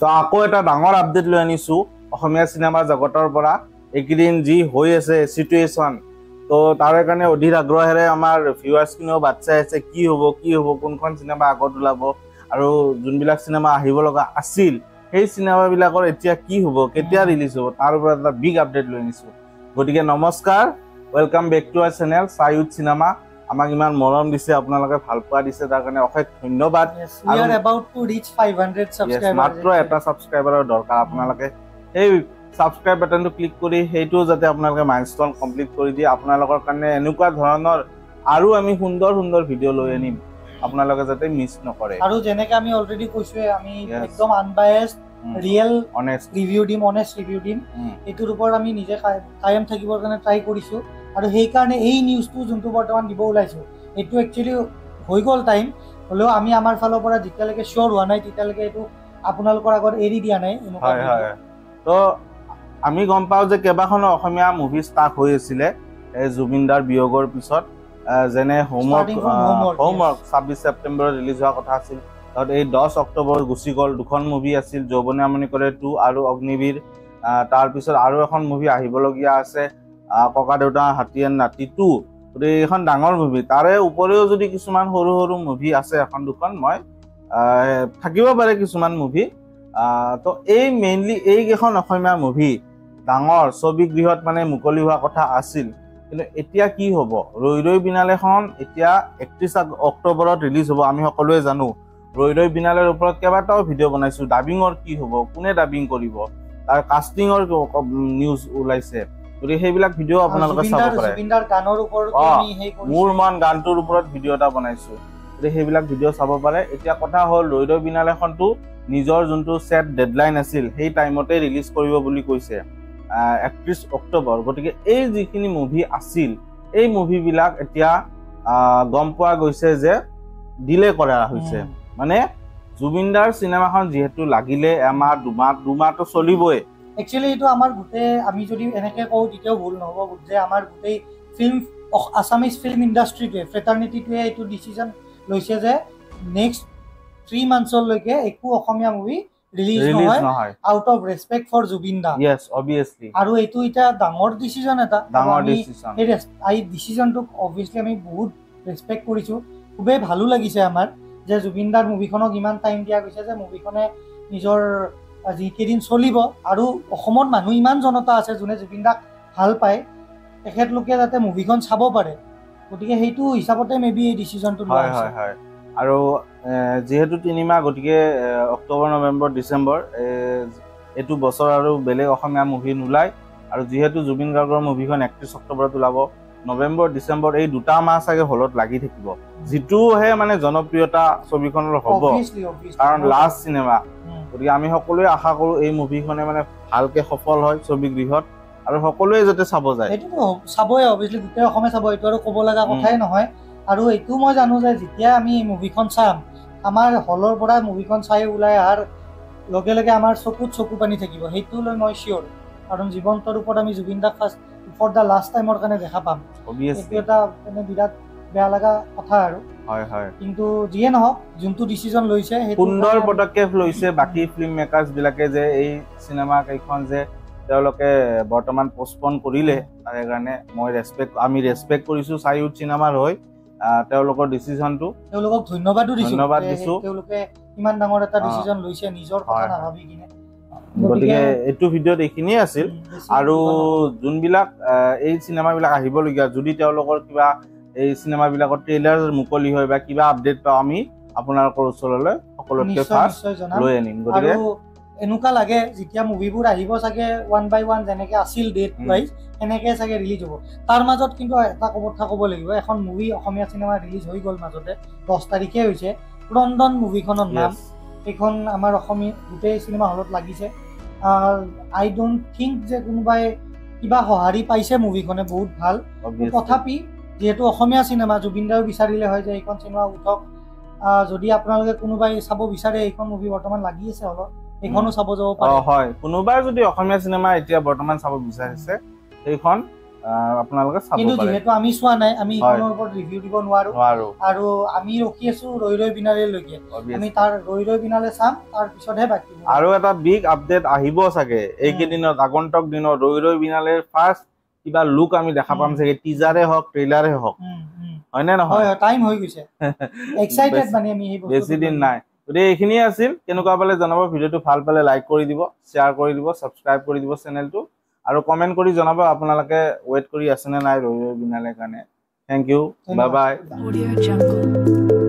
তো আকৌ এটা ডাঙৰ আপডেট লৈ আনিছো অসমীয়া সিনেমা জগতৰ পৰা এইকেইদিন যি হৈ আছে সিচুৱেশন তো তাৰে কাৰণে অধীৰ আগ্ৰহেৰে আমাৰ ভিউৱাৰ্ছ কিনেও বাচ্চা আছে কি হ'ব কোনখন সিনেমা আগত ওলাব আৰু যোনবিলাক সিনেমা আহিব লগা আছিল সেই সিনেমাবিলাকৰ এতিয়া কি হ'ব কেতিয়া ৰিলিজ হ'ব তাৰ ওপৰত এটা বিগ আপডেট লৈ আনিছো গতিকে নমস্কাৰ welcome back to our channel south cinema আমাক ইমান মৰম দিছে আপোনালোকে ভাল পোৱা দিছে তাৰ কাৰণে অশেষ ধন্যবাদ we are about to reach 500 subscribers মাত্ৰ এটা সাবস্ক্ৰাইবাৰৰ দৰকাৰ আপোনালোকে এই সাবস্ক্ৰাইব বাটনটো ক্লিক কৰি হেইটো যাতে আপোনালোকে মাইলষ্টন কমপ্লিট কৰি দিয়ে আপোনালোকৰ কাৰণে এনেকুৱা ধৰণৰ আৰু আমি সুন্দৰ সুন্দৰ ভিডিও লৈ আনিম আপোনালোকে যাতে মিছ নকৰে আৰু যেনেকৈ আমি অলৰেডি কৈছো আমি একদম আনবায়াসড ৰিয়েল অনেষ্ট ৰিভিউ দিম এটোৰ ওপৰত আমি নিজে কায়ম থাকিবৰ কাৰণে ট্ৰাই কৰিছো আৰু সেই কাৰণে এই নিউজটো যোনটো বৰ্তমান দিব ওলাইছো এটো একচুয়ালি হৈ গল টাইম হলেও আমি আমাৰ ফালৰ পৰা যেতিয়ালৈকে শিওৰ হোৱা নাই তেতিয়ালৈকে এটো আপোনালোকৰ আগত এৰি দিয়া নাই হয় হয় তো আমি গম পাও যে কেবাখনো অসমীয়া মুভি ষ্টাৰ্ট হৈ আছিল এই জুবিনদাৰ বিয়োগৰ পিছত যেনে হোমৱৰ্ক 26 ছেপ্টেম্বৰ ৰিলিজ হোৱা কথা আছিল তাত এই 10 অক্টোবৰ গুচি গল দুখন মুভি আছিল যৌবনে আমনি কৰে 2 আৰু অগ্নিবীৰ তাৰ পিছত আৰু এখন মুভি আহিবলগীয়া আছে ককা দেউতা হাতী এণ্ড নাতি 2 গতিকে এখন ডাঙৰ মুভি তাৰে উপৰিও যদি কিছুমান সৰু সৰু মুভি আছে এখন দুখন মই থাকিব পাৰে কিছুমান মুভি তো এই মেইনলি এই কেইখন অসমীয়া মুভি ডাঙৰ ছবিগৃহত মানে মুকলি হোৱা কথা আছিল কিন্তু এতিয়া কি হ'ব ৰৈ ৰৈ বিনালেখন এতিয়া 31 অক্টোবৰত ৰিলিজ হ'ব আমি সকলোৱে জানো ৰৈ ৰৈ বিনালেৰ ওপৰত কেইবাটাও ভিডিও বনাইছো ডাবিঙৰ কি হ'ব কোনে ডাবিং কৰিব তাৰ কাষ্টিঙৰ নিউজ ওলাইছে গতিকে সেইবিলাক ভিডিও আপোনালোকে চাব পাৰে জুবিনদাৰ গানৰ ওপৰত আমি হেই কৰিছো মোৰ মন গানটোৰ ওপৰত ভিডিও এটা বনাইছো গতিকে সেইবিলাক ভিডিও চাব পাৰে এতিয়া কথা হ'ল ৰৈ ৰৈ বিনালেখনটো নিজৰ যোনটো সেট ডেডলাইন আছিল সেই টাইমতে ৰিলিজ কৰিব বুলি কৈছে 31 অক্টোবৰ গতিকে এই যিখিনি মুভি আছিল এই মুভিবিলাক এতিয়া গম পোৱা গৈছে যে ডিলে কৰা হৈছে মানে জুবিনদাৰ সিনেমাখন যেহেতু লাগিলে এমাহ দুমাহ তো চলিবই একচুয়ালি এটো আমাৰ গুটে আমি যদি এনেকে কও তেতিয়াও ভুল নহব যে আমাৰ গুটেই ফিল্ম আসামিজ ফিল্ম ইন্ডাস্ট্ৰিটোৱে ফ্ৰেটাৰনিটিটোৱে এটো ডিসিশন লৈছে যে নেক্সট 3 মান্থছলৈকে একো অসমীয়া মুভি ৰিলিজ নহয় আউট অফ ৰেসপেক্ট ফৰ জুবিনদা yes obviously আৰু এটো এটা ডাঙৰ ডিসিশন এটা ডাঙৰ ডিসিশন এই ডিসিশনটো অবভিয়াসলি আমি বহুত ৰেসপেক্ট কৰিছো খুবেই ভালো লাগিছে আমাৰ যে জুবিনদাৰ মুভিখনক ইমান টাইম দিয়া গৈছে যে মুভিখনে নিজৰ আজি কেদিন চলিব আৰু অসমত মানুহ ইমান জনতা আছে যোনে জুবিনদাক ভাল পায় তেখেত লোকে যাতে মুভিখন চাব পাৰে গতিকে হেইটো হিচাপতে মেবি এই ডিসিশনটো লোৱা হৈছে হয় হয় আৰু যেহেতু 3 মাহ গতিকে অক্টোবৰ নৱেম্বৰ ডিসেম্বৰ এটো বছৰ আৰু বেলেগ অসমীয়া মুভি নুলাই আৰু যেহেতু জুবিন গাৰ্গৰ মুভিখন 31 অক্টোবৰত ওলাব নৱেম্বৰ ডিসেম্বৰ এই দুটা মাহ সাগে হলত লাগি থাকিব যেটো হে মানে জনপ্ৰিয়তা ছবিখনৰ হ'ব কাৰণ লাষ্ট সিনেমা গতিকে আমি সকলোৱে আশা কৰো এই মুভিখনে মানে ভালকে সফল হয় ছবিগৃহত আৰু সকলোৱে যাতে চাব যায় এটো চাবই অবভিয়াসলি গোটেই অসমে চাব এটো আৰু ক'ব লগা কথাই নহয় আৰু এটো মই জানো যে যেতিয়া আমি মুভিখন চাম আমাৰ হলৰ পৰা মুভিখন চাই ওলাই আহাৰ লগে লগে আমাৰ চকু পানী থাকিব হেইটো লৈ মই শিওৰ কাৰণ জীৱন্তৰ ওপৰত আমি জুবিনদাক ফাৰ্ষ্ট ফৰ দা লাষ্ট টাইমৰ কাৰণে দেখা পাম অবভিয়াসলি এটা মানে বিৰাট বেয়া লগা কথা আৰু হয় হয় কিন্তু যিয়ে নহওক যোনটো ডিসিশন লৈছে হেতু সুন্দৰ পদক্ষেপ লৈছে বাকি ফিল্ম মেকাৰ্স বিলাকে যে এই সিনেমা কেইখন যে তেওঁলোকে বৰ্তমান পোষ্টপন কৰিলে তাৰ কাৰণে মই আমি ৰেসপেক্ট কৰিছো সাইউথ সিনেমাৰ হৈ তেওঁলোকৰ ডিসিশনটো তেওঁলোকক ধন্যবাদ দিছো তেওঁলোকে ইমান ডাঙৰ এটা ডিসিশন লৈছে নিজৰ কথা নাভাবি কিনে গতিকে এটো ভিডিওত এইখিনিয়ে আছিল আৰু যোনবিলাক এই সিনেমাবিলাক আহিবলগীয়া যদি তেওঁলোকৰ কিবা এই সিনেমাবিলাকৰ ট্ৰেইলাৰ মুকলি হয় বা কিবা আপডেট পাও আমি আপোনালোকৰ ওচৰলৈ সকলোতকৈ ফাৰ্ষ্ট লৈ আনিম গতিকে এনেকুৱা লাগে যেতিয়া মুভিবোৰ আহিব চাগে 1 বাই 1 যেনেকৈ আছিল ডেট ওয়াইজ এনেকৈ চাগে ৰিলিজ হ'ব তাৰ মাজত কিন্তু এটা কথা ক'ব লাগিব এখন মুভি অসমীয়া সিনেমা ৰিলিজ হৈ গ'ল মাজতে 10 তাৰিখে হৈছে ৰন্ধন মুভিখনৰ নাম এখন আমাৰ অসমীয়া গোটেই সিনেমা হলত লাগিছে আই ডোন্ট থিংক যে কোনোবাই কিবা সহাৰি পাইছে মুভিখনে বহুত ভাল তথাপি যেহেতু অসমীয়া সিনেমা জুবিনদাও বিচাৰিলে হয় যে এইখন সিনেমা উঠক যদি আপোনালোকে কোনোবাই চাব বিচাৰে এইখন মুভি বৰ্তমান লাগি আছে হলত এইখনো চাব যাব পাৰে হয় কোনোবাই যদি অসমীয়া সিনেমা এতিয়া বৰ্তমান চাব বিচাৰিছে এইখন আপোনালোকে চাব কিন্তু পাৰে যিহেতু আমি চোৱা নাই আমি এইখনৰ ওপৰত ৰিভিউ দিব নোৱাৰো আৰু আমি ৰখি আছো ৰৈ ৰৈ বিনালে লৈকে আমি তাৰ ৰৈ ৰৈ বিনালে চাম তাৰ পিছতহে বাকি আৰু এটা বিগ আপডেট আহিব চাগে এইকেইদিনত আগন্তুক দিনত ৰৈ ৰৈ বিনালে ফাৰ্ষ্ট কিবা লুক আমি দেখা পাম চাগে টিজাৰে হওক ট্ৰেইলাৰে হওক হয়নে নহয় হয় টাইম হৈ গৈছে এক্সাইটেড মানে আমি এই বস্তু বেছি দিন নাই গতিকে এইখিনিয়ে আছিল কেনেকুৱা পালে জনাব ভিডিঅ'টো ভাল পালে লাইক কৰি দিব শ্বেয়াৰ কৰি দিব ছাবস্ক্ৰাইব কৰি দিব চেনেলটো আৰু কমেণ্ট কৰি জনাব আপোনালোকে ৱেইট কৰি আছেনে নাই ৰৈ ৰৈ বিনালে কাৰণে থেংক ইউ বাই বাই